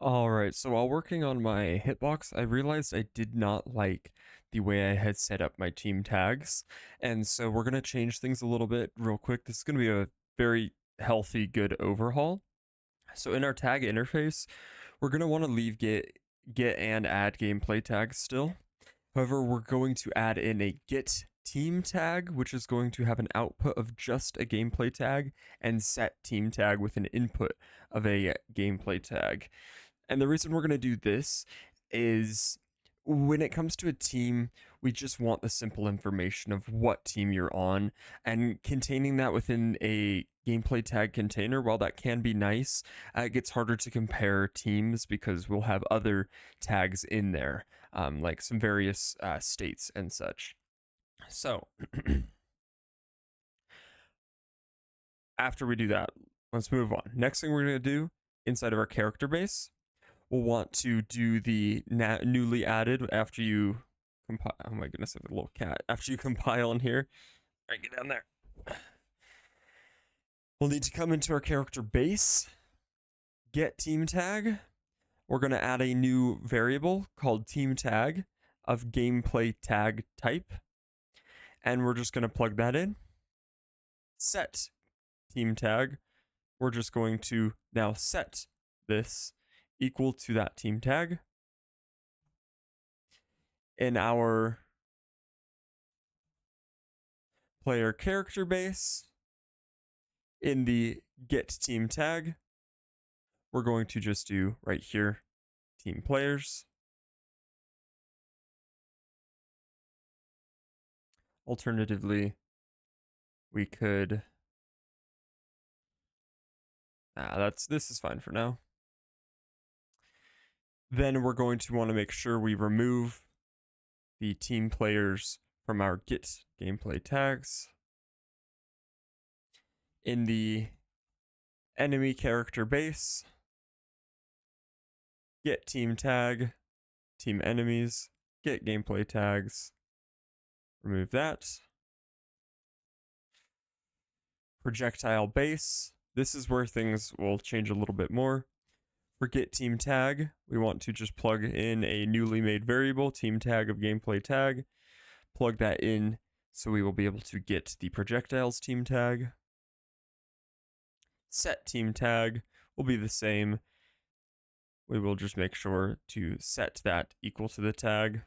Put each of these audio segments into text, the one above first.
Alright, so while working on my hitbox, I realized I did not like the way I had set up my team tags. And so we're going to change things a little bit real quick. This is going to be a very healthy, good overhaul. So in our tag interface, we're going to want to leave get and add gameplay tags still. However, we're going to add in a get team tag, which is going to have an output of just a gameplay tag, and set team tag with an input of a gameplay tag. And the reason we're going to do this is when it comes to a team, we just want the simple information of what team you're on, and containing that within a gameplay tag container, while that can be nice, it gets harder to compare teams because we'll have other tags in there, like some various states and such. So after we do that, let's move on. Next thing we're going to do inside of our character base, we'll want to do the newly added after you compile. Oh my goodness, I have a little cat. After you compile in here, all right, get down there. We'll need to come into our character base, get team tag. We're going to add a new variable called team tag of gameplay tag type. And we're just going to plug that in. Set team tag. We're just going to now set this equal to that team tag. In our player character base, in the get team tag, we're going to just do right here, team players. Alternatively, we could, this is fine for now. Then we're going to want to make sure we remove the team players from our get gameplay tags. In the enemy character base, get team tag, team enemies, get gameplay tags, remove that. Projectile base, this is where things will change a little bit more. For get team tag, we want to just plug in a newly made variable, team tag of gameplay tag, plug that in so we will be able to get the projectiles team tag. Set team tag will be the same. We will just make sure to set that equal to the tag.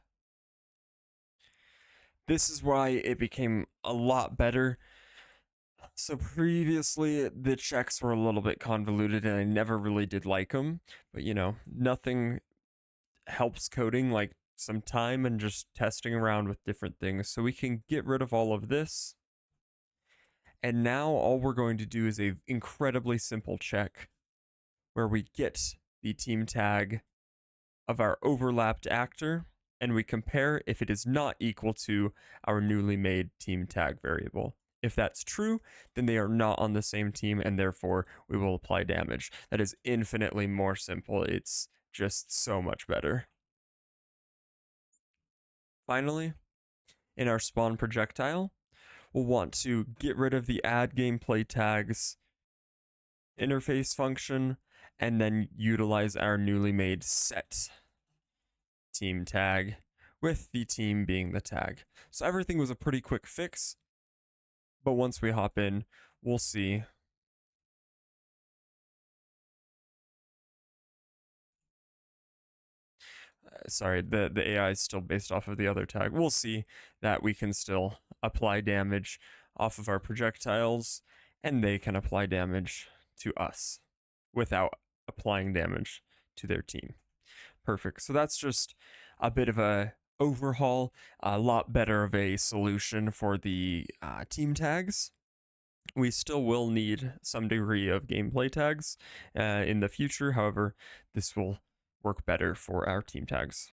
This is why it became a lot better. So previously, the checks were a little bit convoluted and I never really did like them. But you know, nothing helps coding like some time and just testing around with different things. So we can get rid of all of this. And now all we're going to do is a incredibly simple check where we get the team tag of our overlapped actor and we compare if it is not equal to our newly made team tag variable. If that's true, then they are not on the same team and therefore we will apply damage. That is infinitely more simple. It's just so much better. Finally, in our spawn projectile, we'll want to get rid of the add gameplay tags interface function and then utilize our newly made set team tag with the team being the tag. So everything was a pretty quick fix, but once we hop in, we'll see. Sorry, the AI is still based off of the other tag. We'll see that we can still apply damage off of our projectiles, and they can apply damage to us without applying damage to their team. Perfect. So that's just a bit of a overhaul, a lot better of a solution for the team tags. We still will need some degree of gameplay tags in the future. However, this will work better for our team tags.